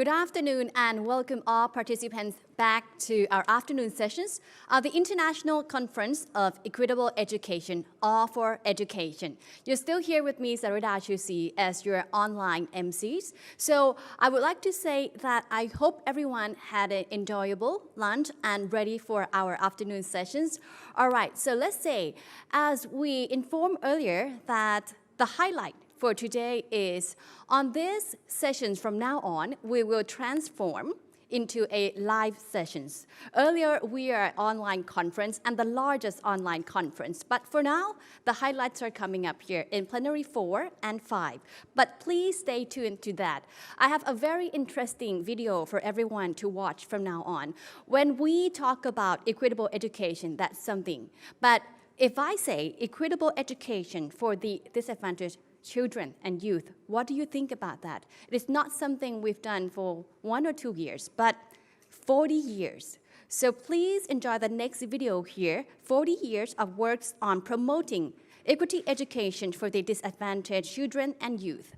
Good afternoon and welcome all participants back to our afternoon sessions of the International Conference of Equitable Education, All for Education. You're still here with me, Sarita Chusi, as your online MCs. So I would like to say that I hope everyone had an enjoyable lunch and ready for our afternoon sessions. All right, so let's say, as we informed earlier, that the highlight for today is on these sessions from now on, we will transform into a live sessions. Earlier, we are online conference and the largest online conference. But for now, the highlights are coming up here in Plenary 4 and 5. But please stay tuned to that. I have a very interesting video for everyone to watch from now on. When we talk about equitable education, that's something. But if I say equitable education for the disadvantaged children and youth, what do you think about that? It is not something we've done for 1 or 2 years, but 40 years. So please enjoy the next video here, 40 years of works on promoting equity education for the disadvantaged children and youth.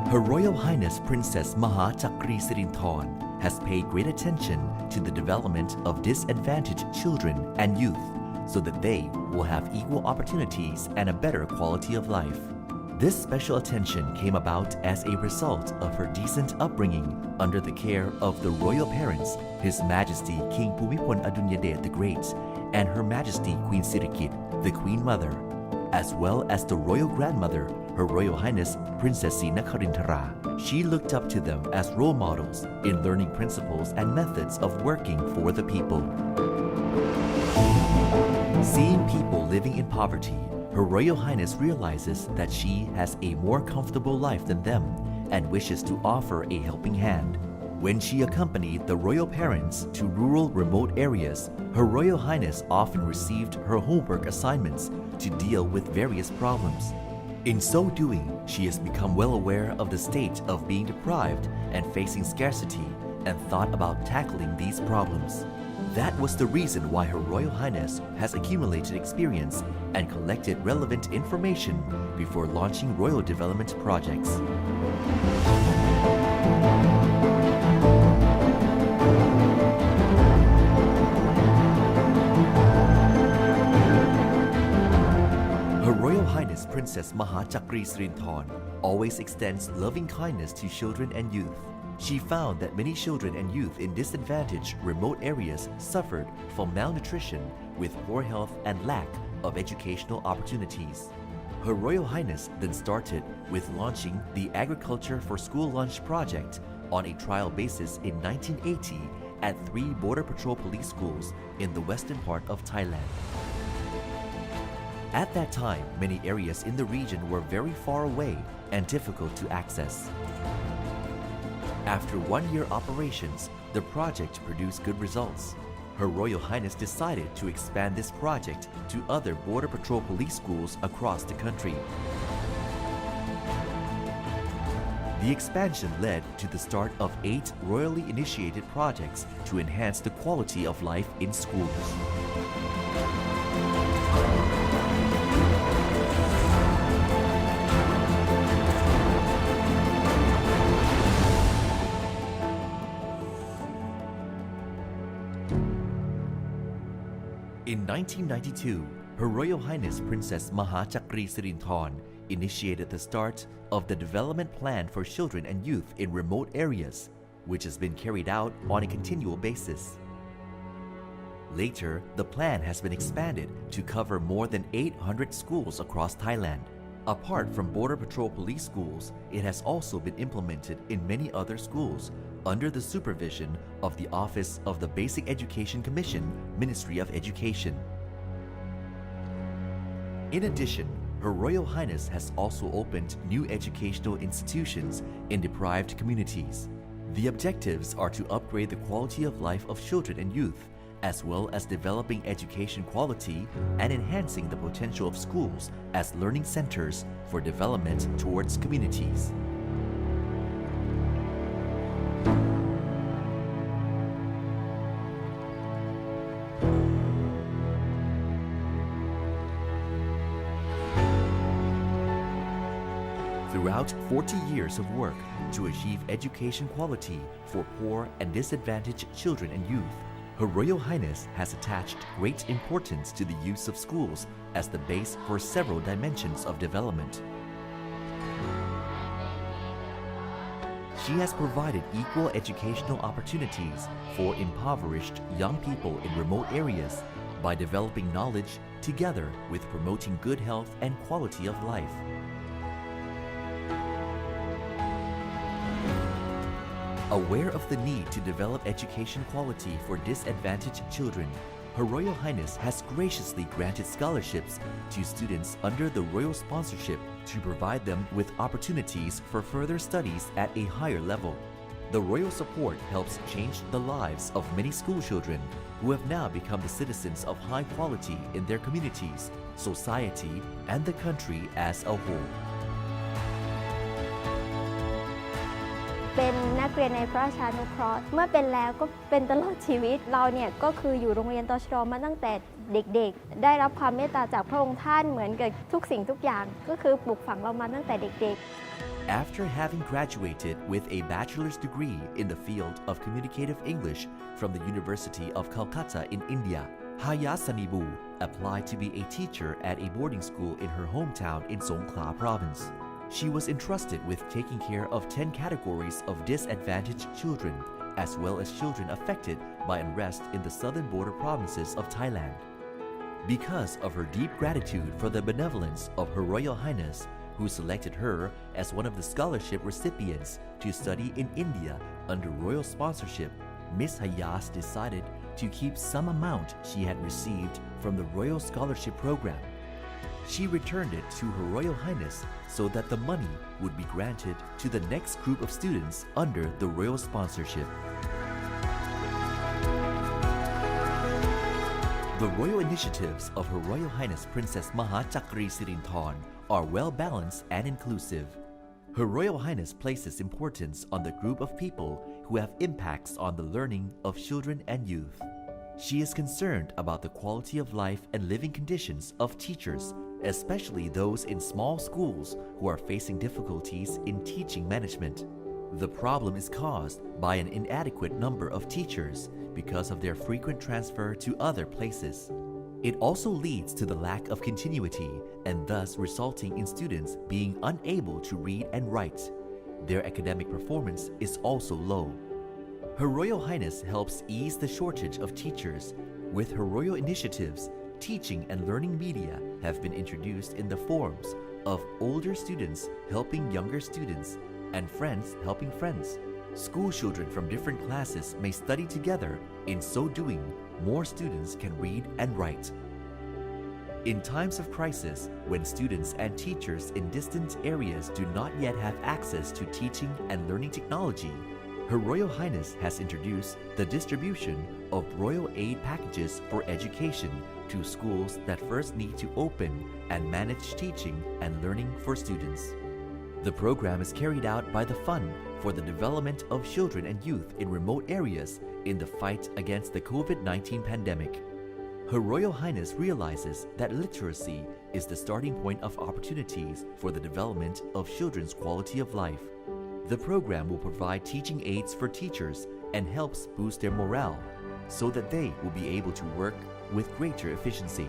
Her Royal Highness Princess Maha Chakri Sirinthorn has paid great attention to the development of disadvantaged children and youth so that they will have equal opportunities and a better quality of life. This special attention came about as a result of her decent upbringing under the care of the royal parents, His Majesty King Bhumibol Adulyadej the Great and Her Majesty Queen Sirikit, the Queen Mother, as well as the royal grandmother, Her Royal Highness Princess Nakarintara. She looked up to them as role models in learning principles and methods of working for the people. Seeing people living in poverty, Her Royal Highness realizes that she has a more comfortable life than them and wishes to offer a helping hand. When she accompanied the royal parents to rural remote areas, Her Royal Highness often received her homework assignments to deal with various problems. In so doing, she has become well aware of the state of being deprived and facing scarcity and thought about tackling these problems. That was the reason why Her Royal Highness has accumulated experience and collected relevant information before launching royal development projects. Her Royal Highness Princess Maha Chakri Sirinthorn always extends loving kindness to children and youth. She found that many children and youth in disadvantaged remote areas suffered from malnutrition with poor health and lack of educational opportunities. Her Royal Highness then started with launching the Agriculture for School Lunch project on a trial basis in 1980 at 3 Border Patrol police schools in the western part of Thailand. At that time, many areas in the region were very far away and difficult to access. After 1-year operations, the project produced good results. Her Royal Highness decided to expand this project to other Border Patrol police schools across the country. The expansion led to the start of 8 royally initiated projects to enhance the quality of life in schools. In 1992, Her Royal Highness Princess Maha Chakri Sirinthorn initiated the start of the Development Plan for Children and Youth in Remote Areas, which has been carried out on a continual basis. Later, the plan has been expanded to cover more than 800 schools across Thailand. Apart from Border Patrol police schools, it has also been implemented in many other schools under the supervision of the Office of the Basic Education Commission, Ministry of Education. In addition, Her Royal Highness has also opened new educational institutions in deprived communities. The objectives are to upgrade the quality of life of children and youth as well as developing education quality and enhancing the potential of schools as learning centers for development towards communities. Throughout 40 years of work to achieve education quality for poor and disadvantaged children and youth, Her Royal Highness has attached great importance to the use of schools as the base for several dimensions of development. She has provided equal educational opportunities for impoverished young people in remote areas by developing knowledge together with promoting good health and quality of life. Aware of the need to develop education quality for disadvantaged children, Her Royal Highness has graciously granted scholarships to students under the royal sponsorship to provide them with opportunities for further studies at a higher level. The royal support helps change the lives of many school children who have now become the citizens of high quality in their communities, society, and the country as a whole. เป็นนักเรียนในพระราชานุเคราะห์เมื่อเป็นแล้วก็เป็นตลอดชีวิตเราเนี่ยก็คืออยู่โรงเรียนตชด.มาตั้งแต่เด็กๆได้รับความเมตตาจากพระองค์ท่านเหมือนกับทุกสิ่งทุกอย่างก็คือปลูกฝังเรามาตั้งแต่เด็กๆ After having graduated with a bachelor's degree in the field of communicative English from the University of Calcutta in India, Hayasanibu applied to be a teacher at a boarding school in her hometown in Songkhla province. She was entrusted with taking care of 10 categories of disadvantaged children, as well as children affected by unrest in the southern border provinces of Thailand. Because of her deep gratitude for the benevolence of Her Royal Highness, who selected her as one of the scholarship recipients to study in India under royal sponsorship, Miss Hayas decided to keep some amount she had received from the Royal Scholarship Program. She returned it to Her Royal Highness so that the money would be granted to the next group of students under the royal sponsorship. The royal initiatives of Her Royal Highness Princess Mahachakri Sirinthorn are well balanced and inclusive. Her Royal Highness places importance on the group of people who have impacts on the learning of children and youth. She is concerned about the quality of life and living conditions of teachers, especially those in small schools who are facing difficulties in teaching management. The problem is caused by an inadequate number of teachers because of their frequent transfer to other places. It also leads to the lack of continuity and thus resulting in students being unable to read and write. Their academic performance is also low. Her Royal Highness helps ease the shortage of teachers. With her royal initiatives, teaching and learning media have been introduced in the forms of older students helping younger students and friends helping friends. School children from different classes may study together. In so doing, more students can read and write. In times of crisis, when students and teachers in distant areas do not yet have access to teaching and learning technology, Her Royal Highness has introduced the distribution of royal aid packages for education to schools that first need to open and manage teaching and learning for students. The program is carried out by the Fund for the Development of Children and Youth in Remote Areas in the fight against the COVID-19 pandemic. Her Royal Highness realizes that literacy is the starting point of opportunities for the development of children's quality of life. The program will provide teaching aids for teachers and helps boost their morale so that they will be able to work with greater efficiency.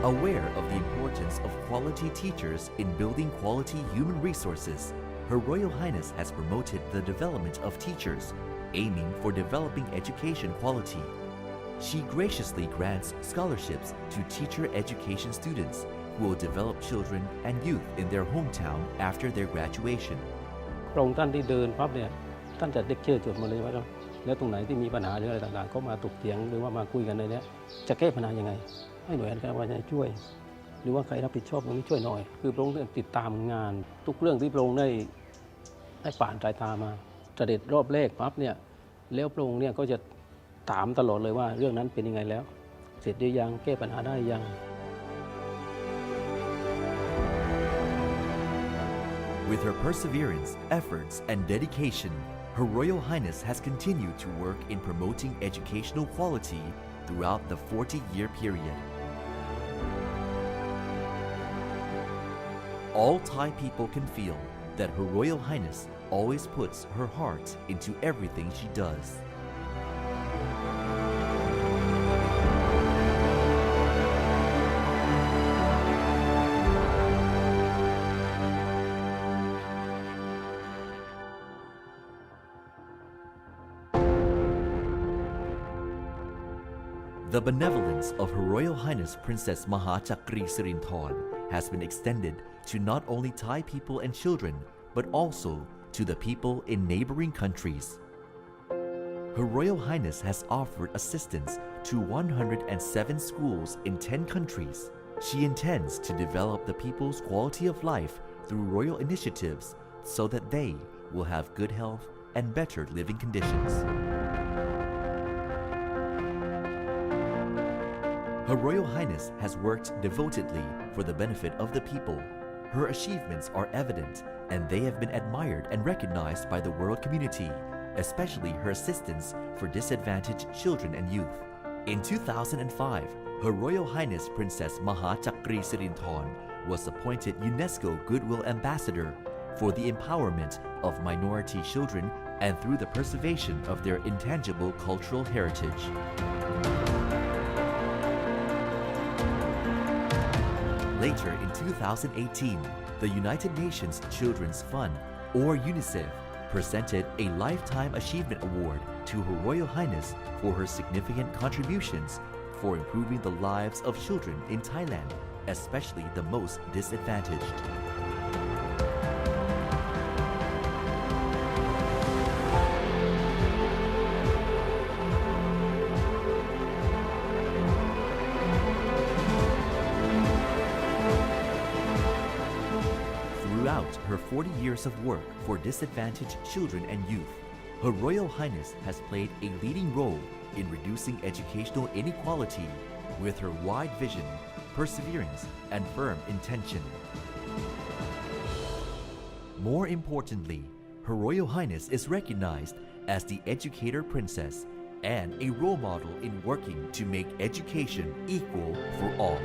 Aware of the importance of quality teachers in building quality human resources, Her Royal Highness has promoted the development of teachers, aiming for developing education quality. She graciously grants scholarships to teacher education students who will develop children and youth in their hometown after their graduation. พระองค์ท่านที่เดินปั๊บเนี่ยท่านจะเด็กเชื่อจดมาเลยว่าแล้วตรงไหนที่มีปัญหาหรืออะไรต่างๆก็มาถกเถียงหรือว่ามาคุยกันในนี้จะแก้ปัญหายังไงให้หน่วยงานการว่าจะช่วยหรือว่าใครรับผิดชอบตรงนี้ช่วยหน่อยคือพระองค์ติดตามงานทุกเรื่องที่พระองค์ได้ผ่านสายตามา เสด็จรอบแรกปั๊บเนี่ยแล้วพระองค์เนี่ยก็จะถามตลอดเลยว่าเรื่องนั้นเป็นยังไงแล้วเสร็จหรือยังแก้ปัญหาได้ยัง With her perseverance, efforts, and dedication, Her Royal Highness has continued to work in promoting educational quality throughout the 40-year period. All Thai people can feel that Her Royal Highness always puts her heart into everything she does. The benevolence of Her Royal Highness Princess Mahachakri Sirinthorn has been extended to not only Thai people and children, but also to the people in neighboring countries. Her Royal Highness has offered assistance to 107 schools in 10 countries. She intends to develop the people's quality of life through royal initiatives so that they will have good health and better living conditions. Her Royal Highness has worked devotedly for the benefit of the people. Her achievements are evident, and they have been admired and recognized by the world community, especially her assistance for disadvantaged children and youth. In 2005, Her Royal Highness Princess Mahachakri Sirinthorn was appointed UNESCO Goodwill Ambassador for the empowerment of minority children and through the preservation of their intangible cultural heritage. Later in 2018, the United Nations Children's Fund, or UNICEF, presented a Lifetime Achievement Award to Her Royal Highness for her significant contributions for improving the lives of children in Thailand, especially the most disadvantaged. Throughout her 40 years of work for disadvantaged children and youth, Her Royal Highness has played a leading role in reducing educational inequality with her wide vision, perseverance, and firm intention. More importantly, Her Royal Highness is recognized as the Educator Princess and a role model in working to make education equal for all.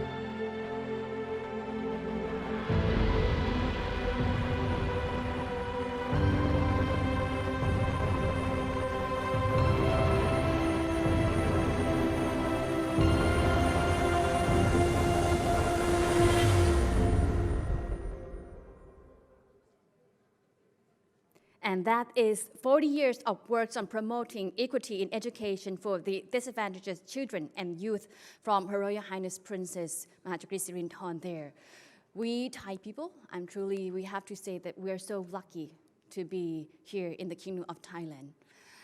And that is 40 years of work on promoting equity in education for the disadvantaged children and youth from Her Royal Highness Princess Mahachakri Sirinthorn there. We Thai people, we have to say that we are so lucky to be here in the Kingdom of Thailand.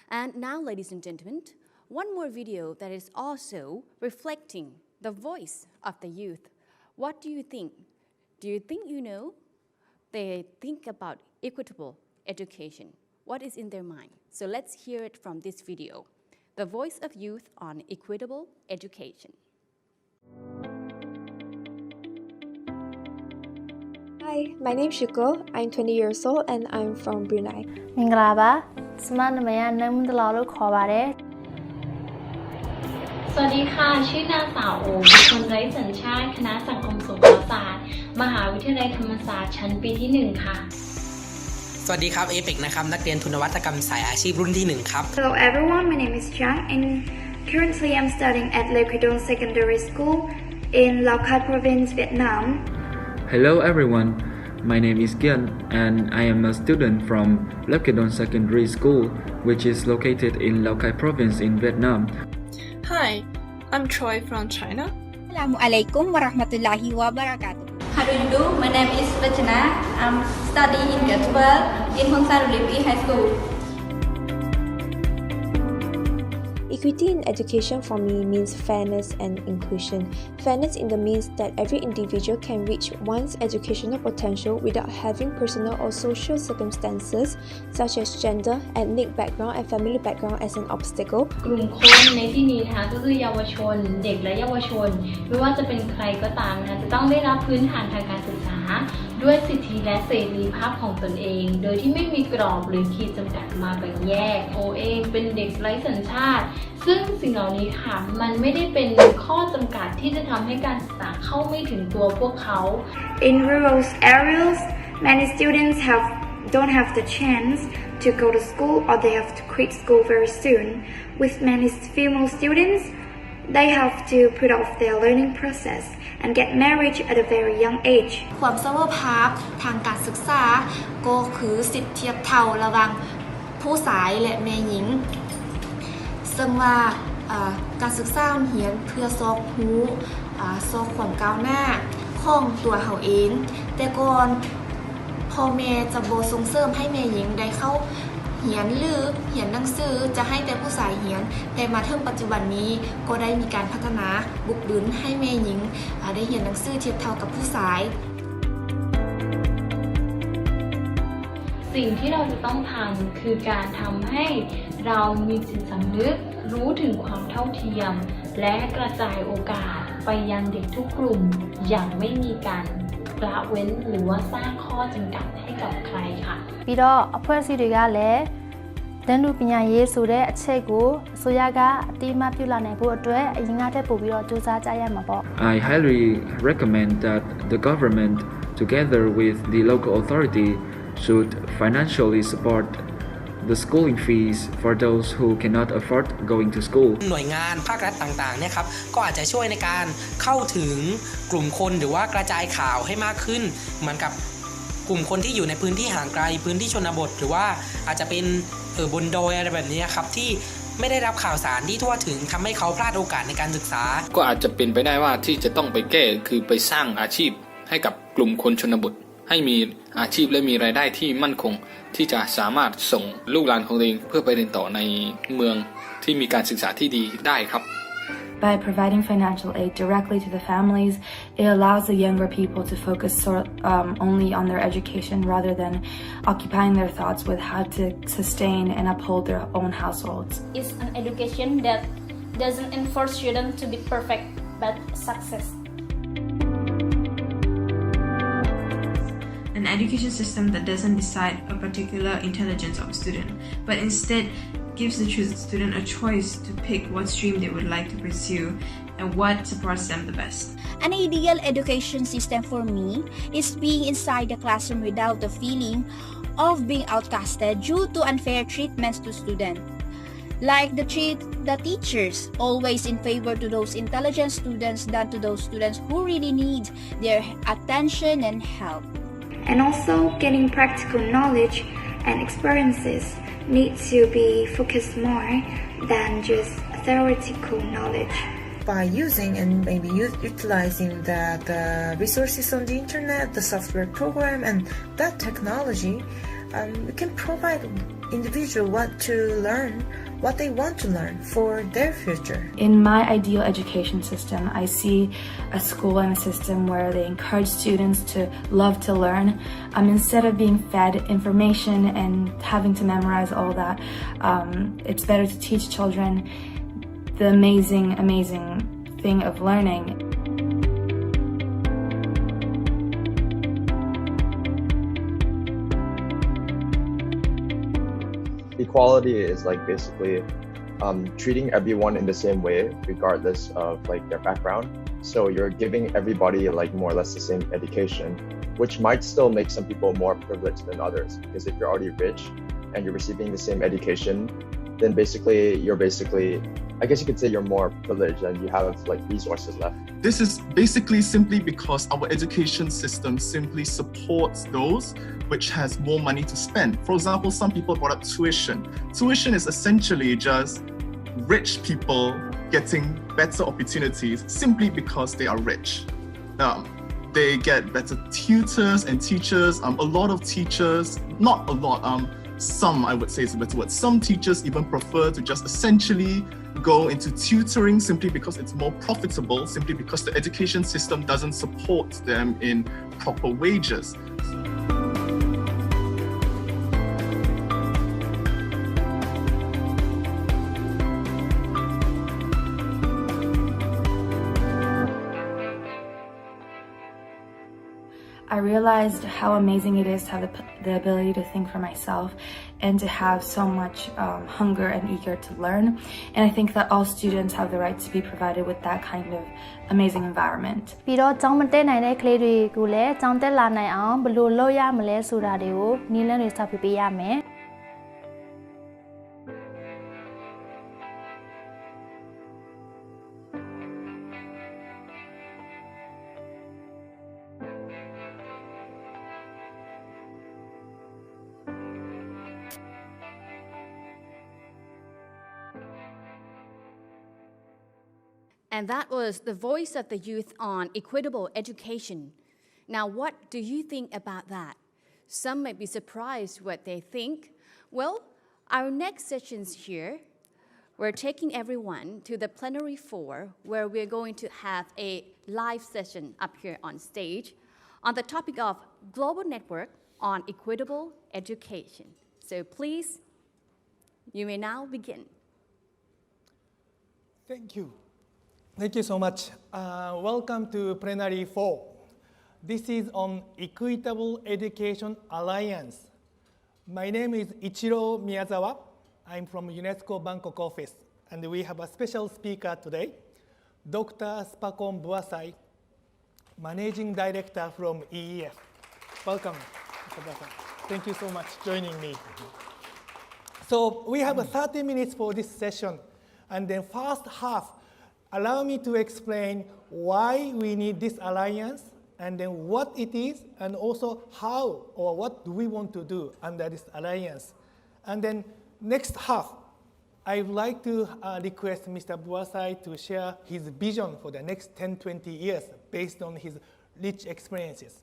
And now, ladies and gentlemen, one more video that is also reflecting the voice of the youth. What do you think? Do you think you know? They think about equitable education. What is in their mind? So let's hear it from this video. The voice of youth on equitable education. Hi, my name is Shuko. I'm 20 years old and I'm from Brunei. မင်္ဂလာပါစမနမယနမ်ဒလာလို့ခေါ်ပါတယ် สวัสดีค่ะชื่อนางสาวโอบุคคลไร้สัญชาติคณะสังคมสงเคราะห์ศาสตร์มหาวิทยาลัยธรรมศาสตร์ชั้นปีที่ 1 ค่ะ สวัสดีครับ AFE นะครับนักเรียนทุนวัตกรรมสายอาชีพรุ่นที่ 1 ครับ Hello everyone, my name is Chang and currently I'm studying at Le Credon Secondary School in Lao Cai Province, Vietnam. Hello everyone, my name is Gian and I am a student from Le Credon Secondary School, which is located in Lao Cai Province in Vietnam. Hi, I'm Troy from China. Assalamualaikum warahmatullahi wabarakatuh. How do you do? My name is Vachana. I'm studying in grade 12 in Hong San Lipi High School. Equity in education for me means fairness and inclusion. Fairness in the means that every individual can reach one's educational potential without having personal or social circumstances such as gender, ethnic background, and family background as an obstacle. กลุ่มคนในที่นี้นะคะก็คือเยาวชนเด็กและเยาวชนไม่ว่าจะเป็นใครก็ตามนะคะจะต้องได้รับพื้นฐานทางการศึกษาด้วยสิทธิและเสรีภาพของตนเองโดยที่ไม่มีกรอบหรือขีดจำกัดมาแบ่งแยกโอเองเป็นเด็กไร้สัญชาติซึ่งสิ่งเหล่านี้ค่ะมันไม่ได้เป็นข้อจำกัดที่จะทำให้การศึกษาเข้าไม่ถึงตัวพวกเขา In rural areas, many students don't have the chance to go to school or they have to quit school very soon. With many female students, they have to put off their learning process and get married at a very young age. ความเสมอภาคทางการศึกษาก็คือสิทธิเทียบเท่าระหว่างผู้ชายและแม่หญิงซึ่งว่าการศึกษาเรียนเพื่อซอกหูซอกความก้าวหน้าของตัวเขาเองแต่ก่อนพ่อแม่จะบ่ส่งเสริมให้แม่หญิงได้เข้าเรียนหรือเรียนหนังสือจะให้แต่ผู้ชายเรียนแต่มาถึงปัจจุบันนี้ก็ได้มีการพัฒนาบุกบืนให้แม่หญิงได้เรียนหนังสือเทียบเท่ากับผู้ชายสิ่งที่เราจะต้องทำคือการทำให้เรามีจิตสำนึกรู้ถึงความเท่าเทียมและกระจายโอกาสไปยังเด็กทุกกลุ่มอย่างไม่มีการละเว้นหรือว่าสร้างข้อจำกัดให้กับใครค่ะပြီးတော့အဖွဲ့အစည်းတွေကလည်းတန်းတူပညာရေးဆိုတဲ့အချက်ကိုအစိုးရကအတိအမှပြုလာနိုင်ဖို့အတွက်အရင်ကတည်းကပို့ပြီးတော့စူးစမ်းကြရမှာပေါ့ I highly recommend that the government together with the local authority should financially support the schooling fees for those who cannot afford going to school หน่วยงานภาครัฐต่างๆเนี่ยครับก็อาจจะช่วยในการเข้าถึงกลุ่มคนหรือว่ากระจายข่าวให้มากขึ้นเหมือนกับกลุ่มคนที่อยู่ในพื้นที่ห่างไกลพื้นที่ชนบทหรือว่าอาจจะเป็นบนดอยอะไรแบบนี้ครับที่ไม่ได้รับข่าวสารที่ทั่วถึงทำให้เขาพลาดโอกาสในการศึกษาก็อาจจะเป็นไปได้ว่าที่จะต้องไปแก้คือไปสร้างอาชีพให้กับกลุ่มคนชนบทให้มีอาชีพและมีรายได้ที่มั่นคงที่จะสามารถส่งลูกหลานของตัวเองเพื่อไปเรียนต่อในเมืองที่มีการศึกษาที่ดีได้ครับ By providing financial aid directly to the families, it allows the younger people to focus only on their education rather than occupying their thoughts with how to sustain and uphold their own households. It's an education that doesn't enforce students to be perfect, but success. An education system that doesn't decide a particular intelligence of a student, but instead gives the student a choice to pick what stream they would like to pursue and what supports them the best. An ideal education system for me is being inside the classroom without the feeling of being outcasted due to unfair treatments to students. Like the teachers, always in favor to those intelligent students than to those students who really need their attention and help. And also getting practical knowledge and experiences need to be focused more than just theoretical knowledge. By using and maybe utilizing the resources on the internet, the software program, and that technology, we can provide individual what to learn, what they want to learn for their future. In my ideal education system, I see a school and a system where they encourage students to love to learn. Instead of being fed information and having to memorize all that, it's better to teach children the amazing thing of learning. Equality is like basically treating everyone in the same way regardless of like their background. So you're giving everybody like more or less the same education, which might still make some people more privileged than others, because if you're already rich and you're receiving the same education, then you're I guess you could say you're more privileged and you have like resources left. This is basically simply because our education system simply supports those which has more money to spend. For example, some people brought up tuition. Tuition is essentially just rich people getting better opportunities simply because they are rich. They get better tutors and teachers. A lot of teachers, not a lot, some, I would say is a better word, some teachers even prefer to just essentially go into tutoring simply because it's more profitable, simply because the education system doesn't support them in proper wages. I realized how amazing it is to have the ability to think for myself and to have so much hunger and eager to learn. And I think that all students have the right to be provided with that kind of amazing environment. ပြီးတော့ကျောင်းမတက်နိုင်တဲ့ကလေးတွေကိုလည်းကျောင်းတက်လာနိုင်အောင်ဘယ်လိုလုပ်ရမလဲဆိုတာတွေကိုနည်းလမ်းတွေစောင့်ပေးရမယ် And that was the voice of the youth on equitable education. Now, what do you think about that? Some may be surprised what they think. Well, our next sessions here, we're taking everyone to the Plenary 4, where we're going to have a live session up here on stage on the topic of Global Network on Equitable Education. So please, you may now begin. Thank you. Thank you so much. Welcome to Plenary 4. This is on Equitable Education Alliance. My name is Ichiro Miyazawa. I'm from UNESCO Bangkok office, and we have a special speaker today, Dr. Spakon Buasai, Managing Director from EEF. Welcome, Dr. Buasai. Thank you so much for joining me. So we have 30 minutes for this session, and then first half, allow me to explain why we need this alliance, and then what it is, and also how or what do we want to do under this alliance. And then next half, I would like to request Mr. Buasai to share his vision for the next 10-20 years based on his rich experiences.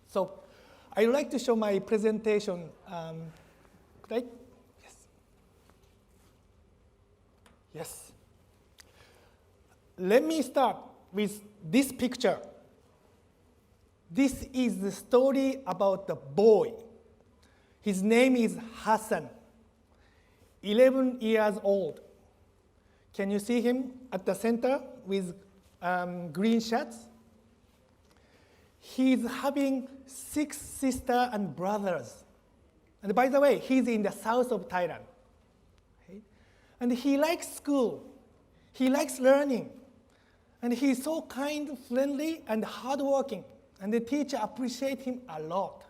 So I would like to show my presentation. Could I? Yes. Yes. Let me start with this picture. This is the story about the boy. His name is Hassan, 11 years old. Can you see him at the center with green shirts? He's having 6 sisters and brothers. And by the way, he's in the south of Thailand. Okay? And he likes school. He likes learning. And he's so kind, friendly, and hardworking. And the teacher appreciates him a lot.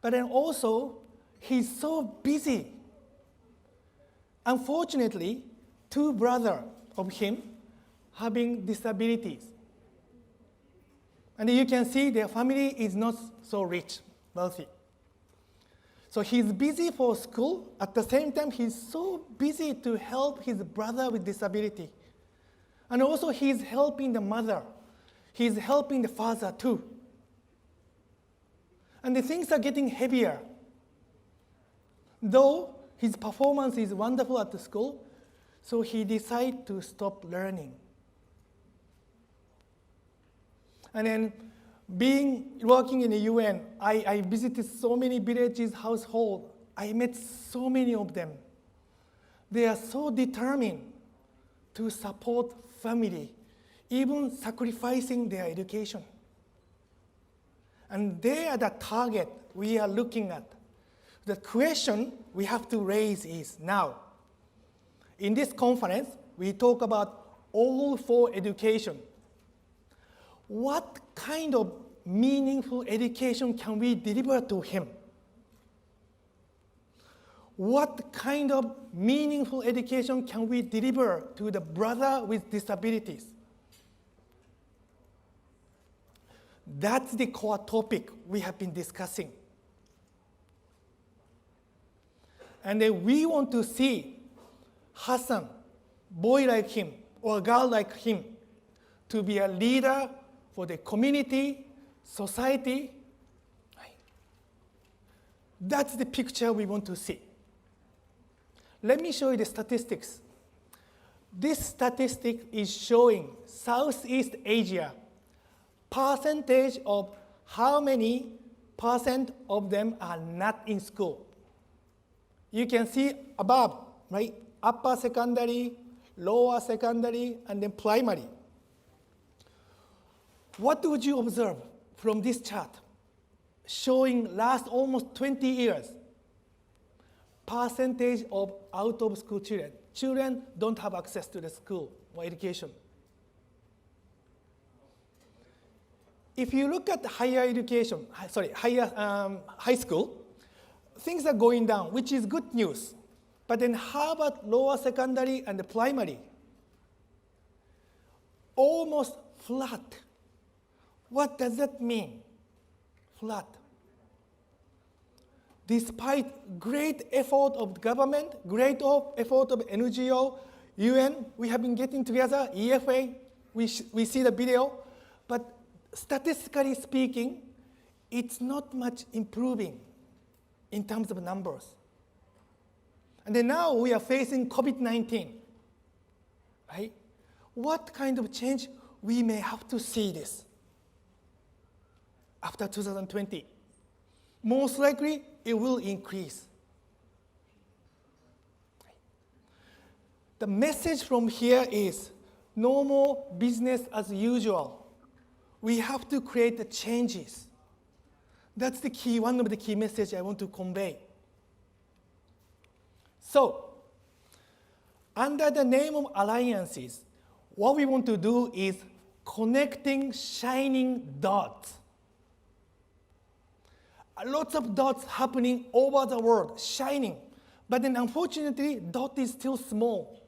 But then also, he's so busy. Unfortunately, 2 brothers of him having disabilities. And you can see their family is not so rich, wealthy. So he's busy for school. At the same time, he's so busy to help his brother with disability. And also he's helping the mother. He's helping the father too. And the things are getting heavier. Though his performance is wonderful at the school, so he decided to stop learning. And then working in the UN, I visited so many villages, households. I met so many of them. They are so determined to support family, even sacrificing their education. And they are the target we are looking at. The question we have to raise is now. In this conference, we talk about all for education. What kind of meaningful education can we deliver to him? What kind of meaningful education can we deliver to the brother with disabilities? That's the core topic we have been discussing. And then we want to see Hassan, boy like him, or girl like him, to be a leader for the community, society. That's the picture we want to see. Let me show you the statistics. This statistic is showing Southeast Asia percentage of how many percent of them are not in school. You can see above, right? Upper secondary, lower secondary, and then primary. What would you observe from this chart showing last almost 20 years? Percentage of out-of-school children. Children don't have access to the school or education. If you look at higher education, high school, things are going down, which is good news. But then how about lower secondary and the primary? Almost flat. What does that mean? Flat. Despite great effort of the government, great effort of NGO, UN, we have been getting together, AFE, we see the video, but statistically speaking, it's not much improving in terms of numbers. And then now we are facing COVID-19, right? What kind of change we may have to see this after 2020? Most likely, it will increase. The message from here is no more business as usual. We have to create the changes. That's the key, one of the key messages I want to convey. So, under the name of alliances, what we want to do is connecting shining dots. Lots of dots happening over the world, shining. But then unfortunately, dot is still small.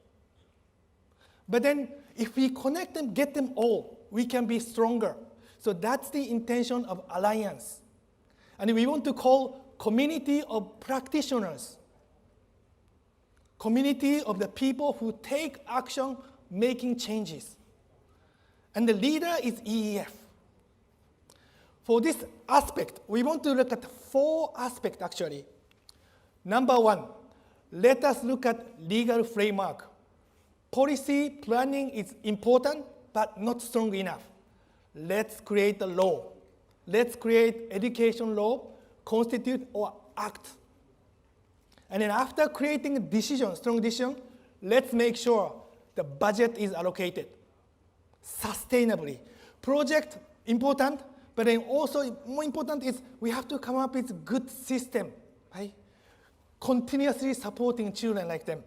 But then if we connect them, get them all, we can be stronger. So that's the intention of alliance. And we want to call community of practitioners. Community of the people who take action, making changes. And the leader is EEF. For this aspect, we want to look at 4 aspects actually. Number 1, let us look at legal framework. Policy planning is important, but not strong enough. Let's create a law. Let's create education law, constitute or act. And then after creating a decision, strong decision, let's make sure the budget is allocated sustainably. Project, important, but then also more important is we have to come up with a good system, right? Continuously supporting children like them.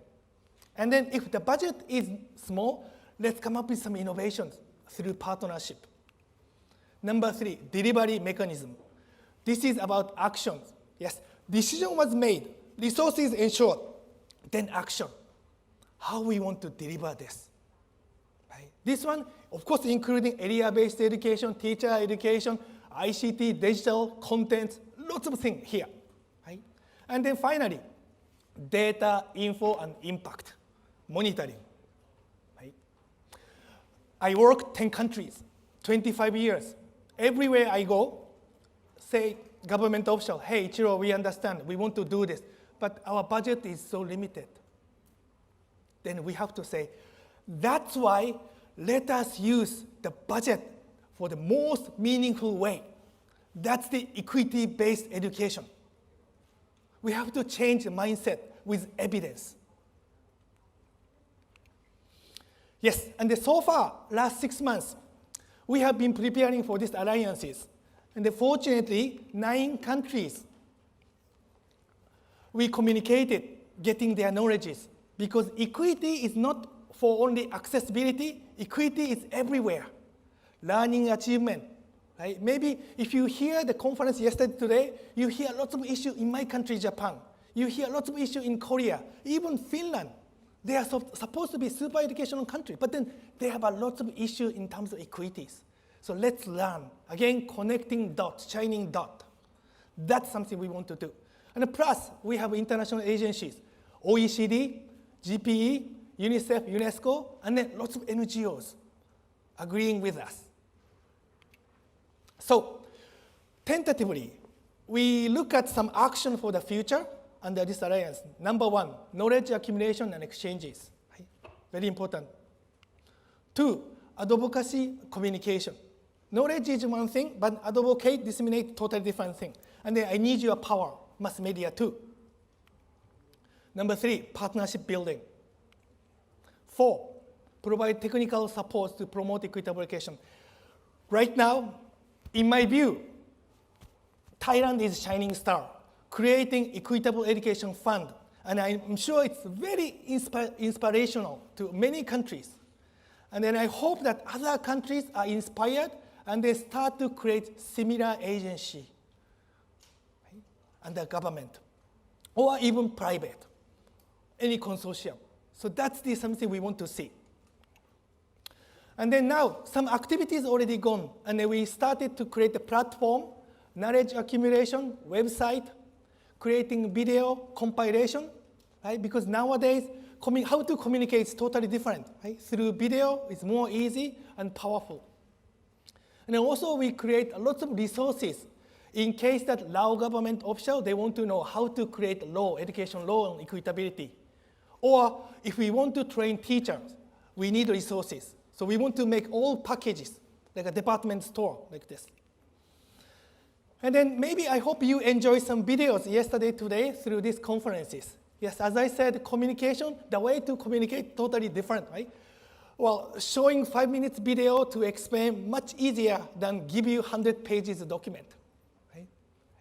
And then if the budget is small, let's come up with some innovations through partnership. Number 3, delivery mechanism. This is about actions. Yes, decision was made, resources ensured, then action. How we want to deliver this. Right? This one, of course, including area-based education, teacher education, ICT, digital, content, lots of things here. Right? And then finally, data, info, and impact, monitoring. Right? I work 10 countries, 25 years. Everywhere I go, say government official, hey, Ichiro, we understand, we want to do this, but our budget is so limited. Then we have to say, that's why let us use the budget for the most meaningful way. That's the equity-based education. We have to change the mindset with evidence. Yes, and so far, last 6 months, we have been preparing for these alliances. And fortunately, 9 countries, we communicated getting their knowledges. Because equity is not for only accessibility, equity is everywhere. Learning achievement. Right? Maybe if you hear the conference yesterday, today, you hear lots of issues in my country, Japan. You hear lots of issues in Korea, even Finland. They are supposed to be super educational country, but then they have a lot of issues in terms of equities. So let's learn. Again, connecting dots, shining dot. That's something we want to do. And plus, we have international agencies, OECD, GPE, UNICEF, UNESCO, and then lots of NGOs agreeing with us. So, tentatively, we look at some action for the future under this alliance. Number one, knowledge accumulation and exchanges. Very important. Two, advocacy communication. Knowledge is one thing, but advocate, disseminate, totally different thing. And then I need your power, mass media too. Number three, partnership building. Four, provide technical support to promote equitable education. Right now, in my view, Thailand is shining star, creating equitable education fund. And I'm sure it's very inspirational to many countries. And then I hope that other countries are inspired and they start to create similar agency under government or even private, any consortium. So that's something we want to see. And then now, some activities already gone, and then we started to create a platform, knowledge accumulation, website, creating video compilation, right? Because nowadays, how to communicate is totally different, right? Through video, it's more easy and powerful. And then also we create lots of resources in case that Lao government official, they want to know how to create law, education law on equitability. Or if we want to train teachers, we need resources. So we want to make all packages, like a department store, like this. And then maybe I hope you enjoy some videos yesterday, today, through these conferences. Yes, as I said, communication, the way to communicate totally different, right? Well, showing 5 minutes video to explain much easier than give you 100 pages document, right?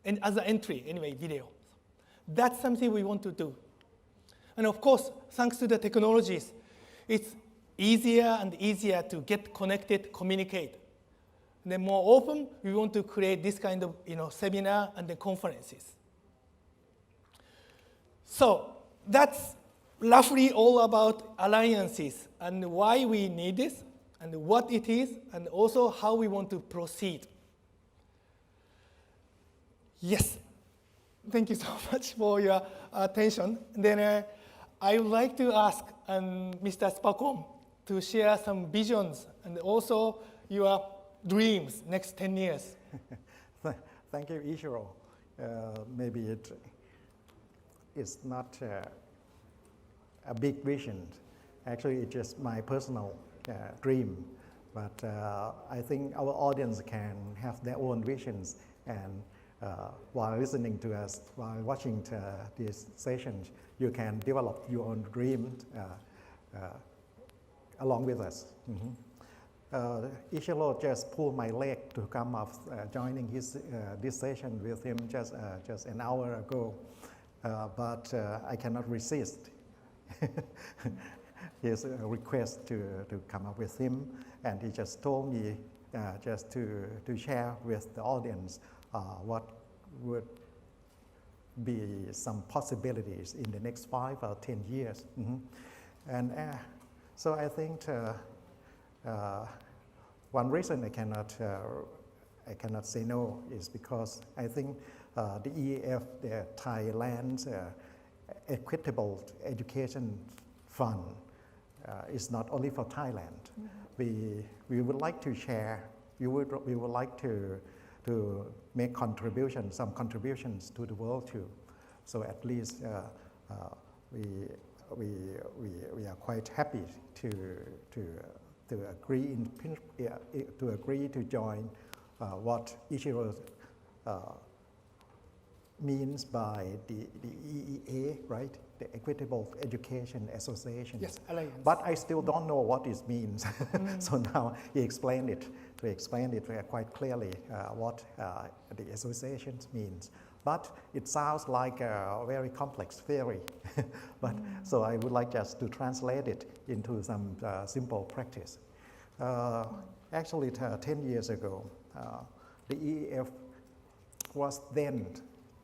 And as an entry, anyway, video. That's something we want to do. And of course, thanks to the technologies, it's easier and easier to get connected, communicate. And then more often, we want to create this kind of seminar and the conferences. So that's roughly all about alliances and why we need this and what it is and also how we want to proceed. Yes, thank you so much for your attention. Then I would like to ask Mr. Spakom to share some visions and also your dreams next 10 years. Thank you, Ichiro. Maybe it's not a big vision. Actually, it's just my personal dream. But I think our audience can have their own visions. And while listening to us, while watching these sessions, you can develop your own dream along with us. Ichiro just pulled my leg to come up joining this session with him just an hour ago. But I cannot resist his request to come up with him, and he just told me just to share with the audience what would be some possibilities in the next 5 or 10 years. And so I think one reason I cannot say no is because I think the EAF, the Thailand's Equitable Education Fund, is not only for Thailand. We would like to share. We would like to make some contributions to the world too. So at least we are quite happy to agree to join what Ichiro means by the EEA, right? The Equitable Education Association. Yes, alliance. But I still don't know what it means. So now he explained it quite clearly what the association means. But it sounds like a very complex theory. But so I would like just to translate it into some simple practice. Actually, 10 years ago, the EEF was then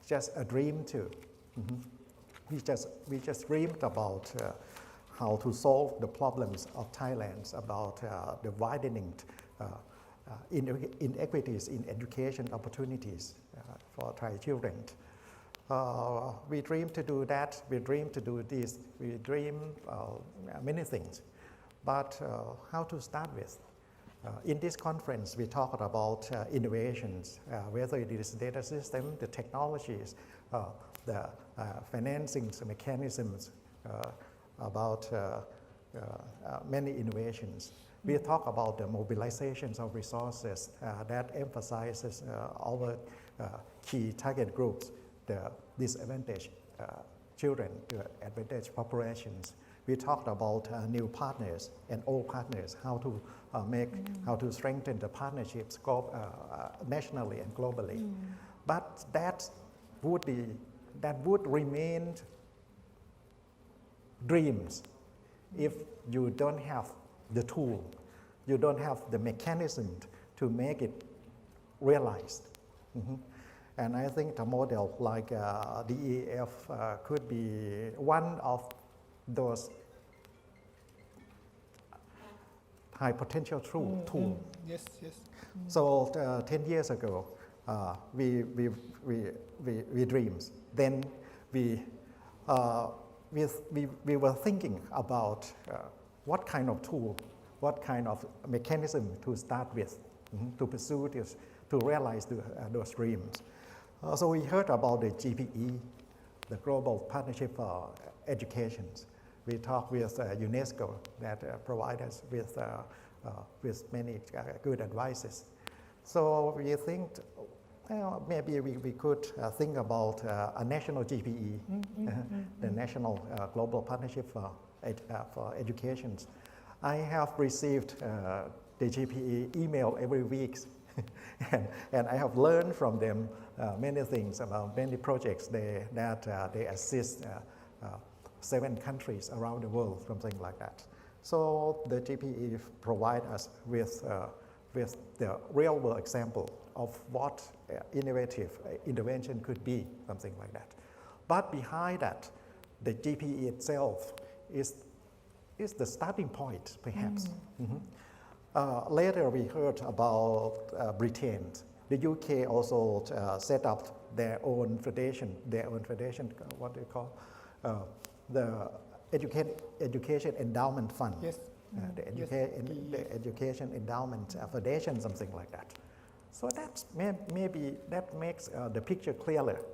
just a dream too. We just dreamed about how to solve the problems of Thailand, about the widening inequities in education opportunities for Thai children. We dream to do that, we dream to do this, we dream many things. But how to start with? In this conference, we talked about innovations, whether it is data system, the technologies, the financing mechanisms, about many innovations. We talk about the mobilizations of resources that emphasizes our key target groups, the disadvantaged children, the advantaged populations. We talked about new partners and old partners, how to how to strengthen the partnerships nationally and globally. But that would remain dreams if you don't have the tool, you don't have the mechanism to make it realized. And I think the model like DEF could be one of those high potential tool. Yes, yes. So 10 years ago, we dreams. Then we were thinking about what kind of tool, what kind of mechanism to start with, to pursue this, to realize those dreams. So we heard about the GPE, the Global Partnership for Education. We talked with UNESCO that provide us with many good advices. So we think maybe we could think about a national GPE, the National Global Partnership for Education. I have received the GPE email every week, and I have learned from them many things about many projects that they assist 7 countries around the world, something like that. So the GPE provide us with the real world example of what innovative intervention could be, something like that. But behind that, the GPE itself is the starting point, perhaps. Later we heard about Britain. The UK also set up their own foundation, what do you call? The Education Endowment Fund. Yes. The Education Endowment Foundation, something like that. So that's maybe that makes the picture clearer.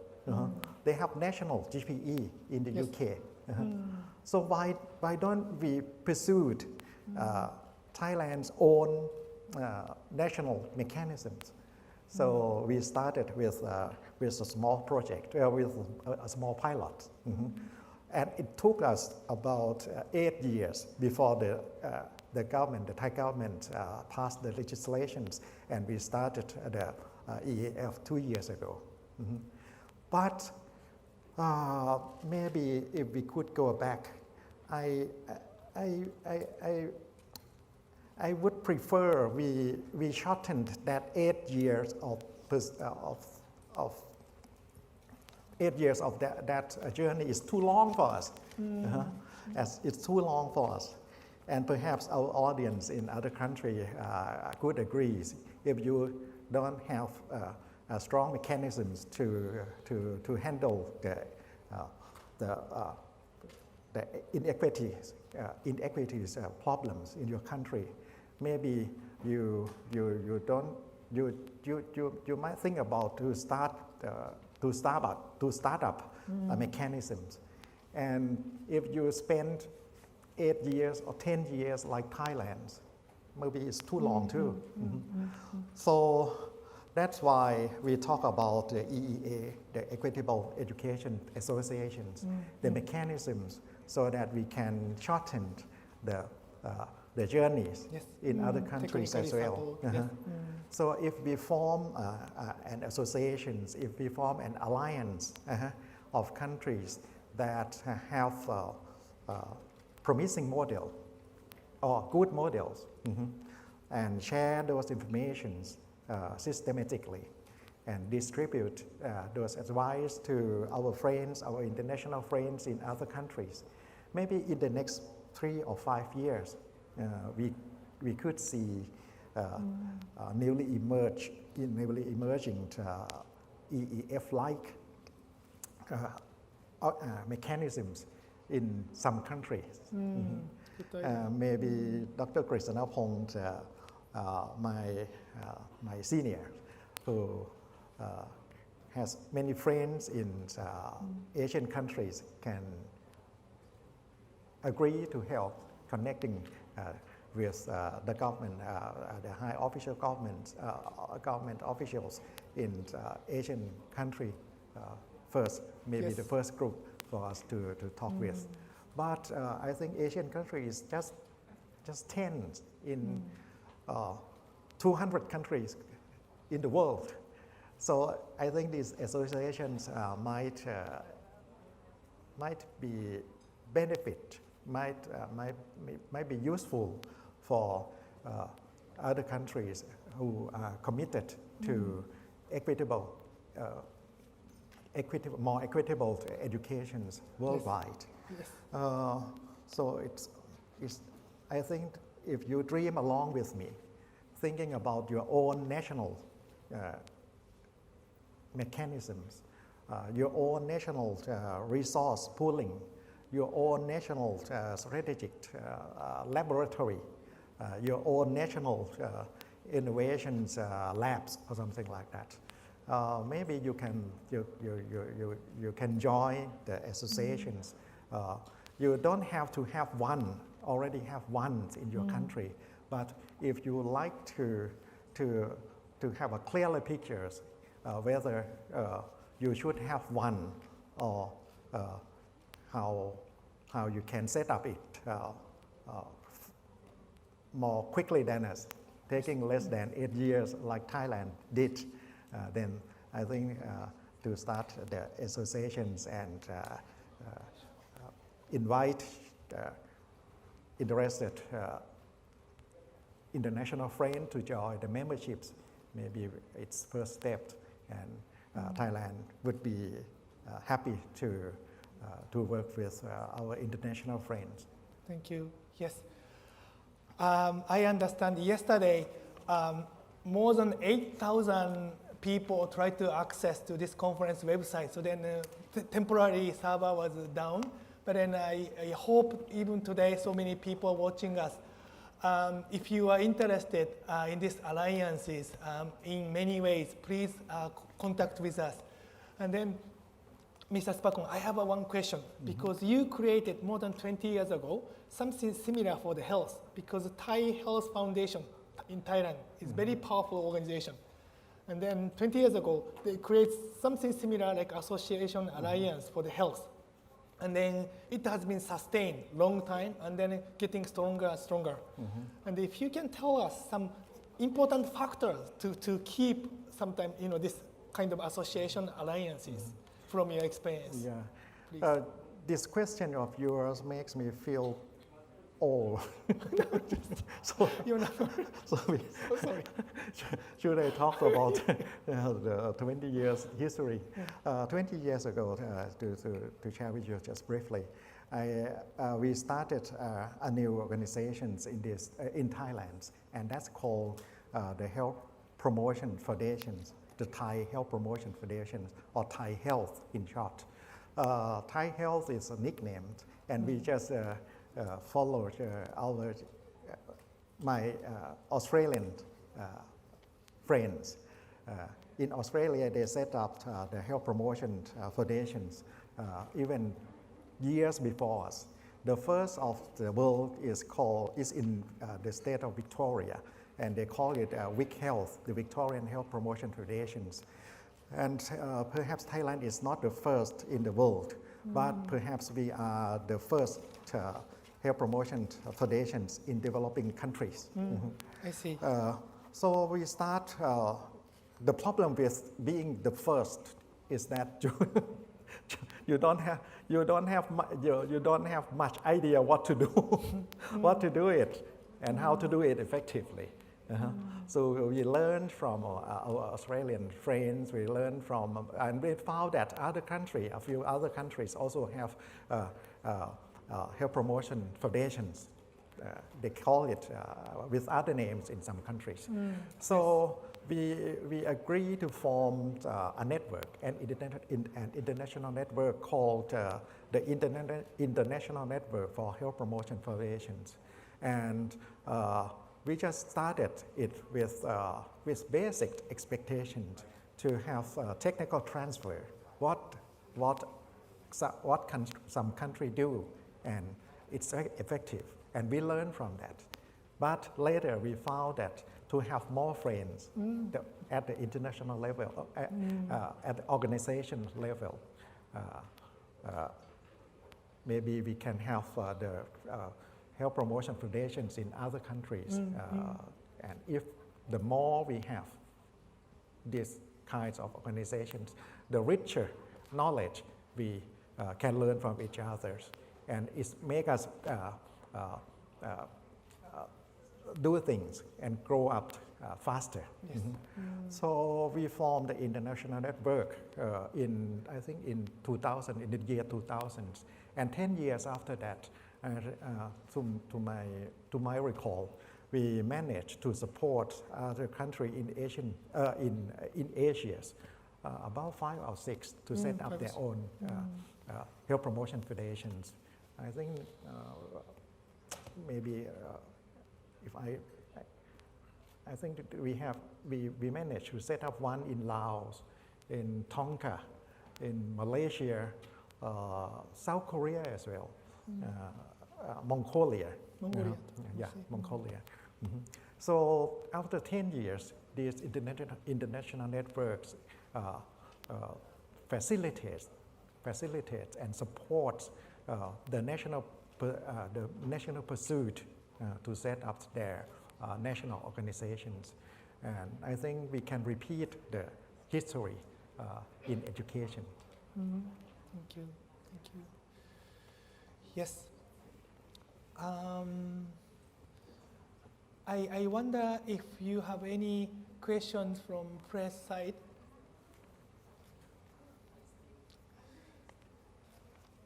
They have national GPE in the UK. So why don't we pursue Thailand's own national mechanisms? So we started with a small project, with a small pilot. And it took us about 8 years before the government, the Thai government, passed the legislations, and we started the EAF 2 years ago. But maybe if we could go back, I would prefer we shortened that 8 years of 8 years of that journey is too long for us. As it's too long for us. And perhaps our audience in other countries could agree. If you don't have strong mechanisms to handle the inequities problems in your country, maybe you might think about to start up mechanisms. And if you spend 8 years or 10 years like Thailand, maybe it's too long too. So that's why we talk about the EEA, the Equitable Education Associations, the mechanisms so that we can shorten the journeys in other countries as well. So if we form an association, if we form an alliance of countries that have promising model or good models and share those informations systematically and distribute those advice to our friends, our international friends in other countries, maybe in the next 3 or 5 years, we could see newly emerging EEF-like mechanisms in some countries. Maybe Dr. Krishnapong my senior who has many friends in Asian countries can agree to help connecting with the government, the high official government officials in Asian country first, maybe Yes. the first group for us to talk with. But I think Asian countries just 10 in 200 countries in the world. So I think these associations might be benefit, might be useful for other countries who are committed to more equitable educations worldwide. Yes. So I think if you dream along with me, thinking about your own national mechanisms, your own national resource pooling, your own national strategic laboratory, your own national innovations labs or something like that. Maybe you can join the associations. You don't have to have already have one in your country, but if you like to have a clearer picture whether you should have one or how you can set up it more quickly than us, taking less than 8 years like Thailand did, then I think to start the associations and invite interested international friends to join the memberships, maybe it's first step, and Thailand would be happy to work with our international friends. Thank you. Yes. I understand yesterday more than 8,000 people tried to access to this conference website. So then temporary server was down. But then I hope even today so many people watching us, if you are interested in these alliances in many ways, please contact with us. And then Mr. Spakon, I have one question, because you created more than 20 years ago something similar for the health, because the Thai Health Foundation in Thailand is a very powerful organization. And then 20 years ago, they created something similar like Association Alliance for the Health. And then it has been sustained long time and then getting stronger and stronger. And if you can tell us some important factors to keep sometime, this kind of association alliances from your experience. Yeah. This question of yours makes me feel old. So, sorry. Should I talk about the 20 years history? 20 years ago, to share with you just briefly, we started a new organization in Thailand, and that's called the Health Promotion Foundations, the Thai Health Promotion Foundations, or Thai Health in short. Thai Health is a nickname, and we just followed my Australian friends. In Australia, they set up the health promotion foundations even years before us. The first of the world is in the state of Victoria, and they call it Vic Health, the Victorian Health Promotion Foundations. And perhaps Thailand is not the first in the world, but perhaps we are the first health promotion foundations in developing countries. I see. So we start. The problem with being the first is that you don't have much idea what to do, what to do it, and how to do it effectively. So we learned from our Australian friends. We learned from, and we found that a few other countries also have health promotion foundations. They call it with other names in some countries. So we agreed to form a network, an international network called the International Network for Health Promotion Foundations. And we just started it with basic expectations to have technical transfer. What can some country do, and it's very effective, and we learn from that. But later we found that to have more friends at the international level, at the organization level, maybe we can have the health promotion foundations in other countries. And if the more we have these kinds of organizations, the richer knowledge we can learn from each other, and it makes us do things and grow up faster. Yes. So we formed the international network I think in 2000, in the year 2000, and 10 years after that, to my recall, we managed to support other countries in Asia, about 5 or 6, to set up their own health promotion foundations. I think maybe I think that we managed to set up one in Laos, in Tonga, in Malaysia, South Korea as well, Mongolia. Mongolia. So after 10 years, these international networks facilitates and supports the national pursuit to set up their national organizations. And I think we can repeat the history in education. Thank you. Thank you. Yes. I wonder if you have any questions from press side.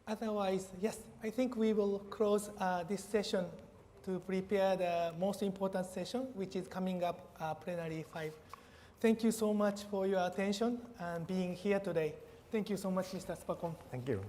Otherwise, yes, I think we will close this session to prepare the most important session, which is coming up, Plenary 5. Thank you so much for your attention and being here today. Thank you so much, Mr. Spacon. Thank you.